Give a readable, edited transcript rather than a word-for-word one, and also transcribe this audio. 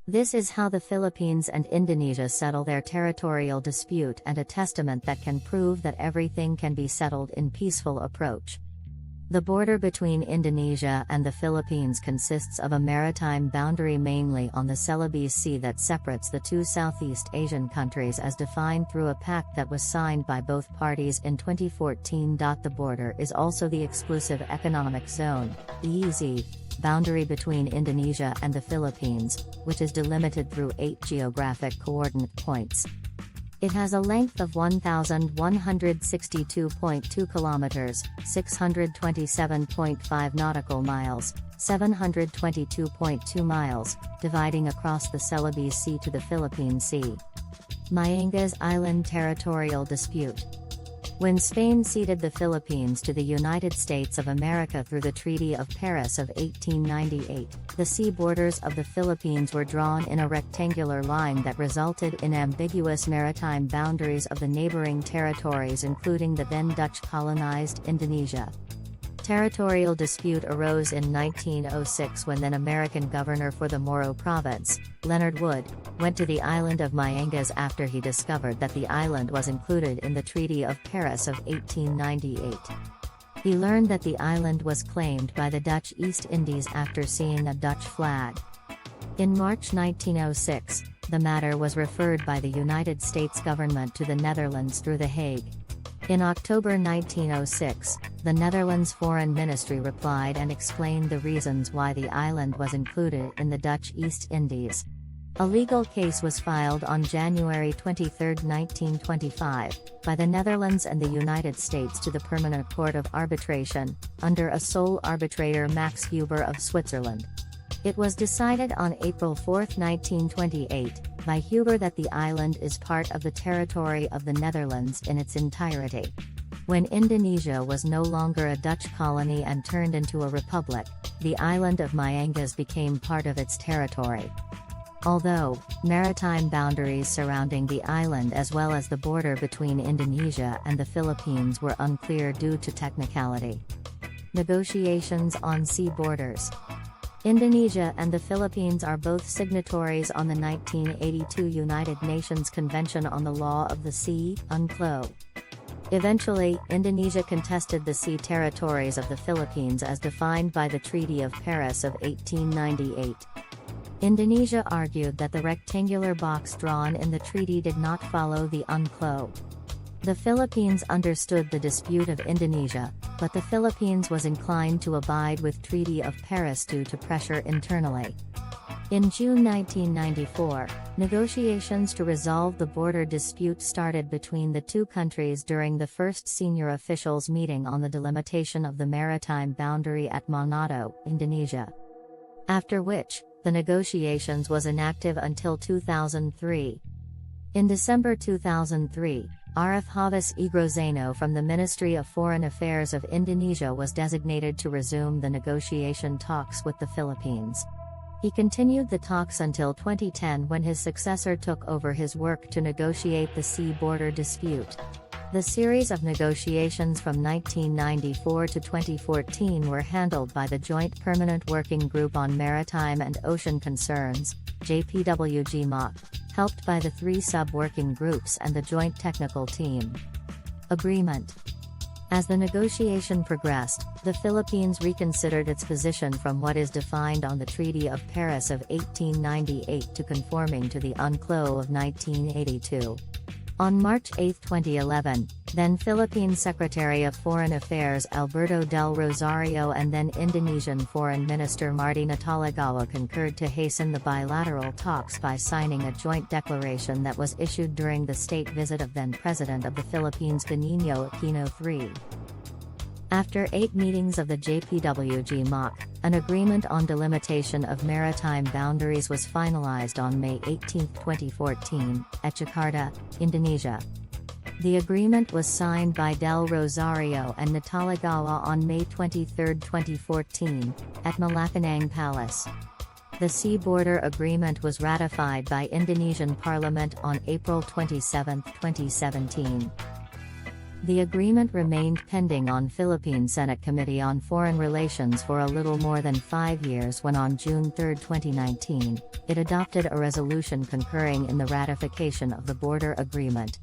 This is how the Philippines and Indonesia settle their territorial dispute, and a testament that can prove that everything can be settled in peaceful approach. The border between Indonesia and the Philippines consists of a maritime boundary mainly on the Celebes Sea that separates the two Southeast Asian countries as defined through a pact that was signed by both parties in 2014. The border is also the exclusive economic zone, EEZ, boundary between Indonesia and the Philippines, which is delimited through 8 geographic coordinate points. It has a length of 1,162.2 kilometers, 627.5 nautical miles, 722.2 miles, dividing across the Celebes Sea to the Philippine Sea. Mayangas Island territorial dispute. When Spain ceded the Philippines to the United States of America through the Treaty of Paris of 1898, the sea borders of the Philippines were drawn in a rectangular line that resulted in ambiguous maritime boundaries of the neighboring territories, including the then Dutch colonized Indonesia. Territorial dispute arose in 1906 when then American governor for the Moro province, Leonard Wood, went to the island of Mayangas after he discovered that the island was included in the Treaty of Paris of 1898. He learned that the island was claimed by the Dutch East Indies after seeing a Dutch flag. In March 1906, the matter was referred by the United States government to the Netherlands through The Hague. In October 1906, the Netherlands Foreign Ministry replied and explained the reasons why the island was included in the Dutch East Indies. A legal case was filed on January 23, 1925, by the Netherlands and the United States to the Permanent Court of Arbitration, under a sole arbitrator, Max Huber of Switzerland. It was decided on April 4, 1928, by Huber that the island is part of the territory of the Netherlands in its entirety. When Indonesia was no longer a Dutch colony and turned into a republic, the island of Mayangas became part of its territory. Although, maritime boundaries surrounding the island as well as the border between Indonesia and the Philippines were unclear due to technicality. Negotiations on sea borders. Indonesia and the Philippines are both signatories on the 1982 United Nations Convention on the Law of the Sea, UNCLOS. Eventually, Indonesia contested the sea territories of the Philippines as defined by the Treaty of Paris of 1898. Indonesia argued that the rectangular box drawn in the treaty did not follow the UNCLOS. The Philippines understood the dispute of Indonesia, but the Philippines was inclined to abide with Treaty of Paris due to pressure internally. In June 1994, negotiations to resolve the border dispute started between the two countries during the first senior officials meeting on the delimitation of the maritime boundary at Manado, Indonesia. After which, the negotiations was inactive until 2003. In December 2003, Arif Hafiz Igrozano from the Ministry of Foreign Affairs of Indonesia was designated to resume the negotiation talks with the Philippines. He continued the talks until 2010 when his successor took over his work to negotiate the sea border dispute. The series of negotiations from 1994 to 2014 were handled by the Joint Permanent Working Group on Maritime and Ocean Concerns, JPWG-MOC, helped by the 3 sub-working groups and the Joint Technical Team. Agreement. As the negotiation progressed, the Philippines reconsidered its position from what is defined on the Treaty of Paris of 1898 to conforming to the UNCLOS of 1982. On March 8, 2011, then Philippine Secretary of Foreign Affairs Alberto del Rosario and then Indonesian Foreign Minister Marty Natalegawa concurred to hasten the bilateral talks by signing a joint declaration that was issued during the state visit of then President of the Philippines Benigno Aquino III. After 8 meetings of the JPWG-MOC, an agreement on delimitation of maritime boundaries was finalized on May 18, 2014, at Jakarta, Indonesia. The agreement was signed by Del Rosario and Natalegawa on May 23, 2014, at Malacanang Palace. The sea border agreement was ratified by Indonesian Parliament on April 27, 2017. The agreement remained pending on Philippine Senate Committee on Foreign Relations for a little more than 5 years when on June 3, 2019, it adopted a resolution concurring in the ratification of the border agreement.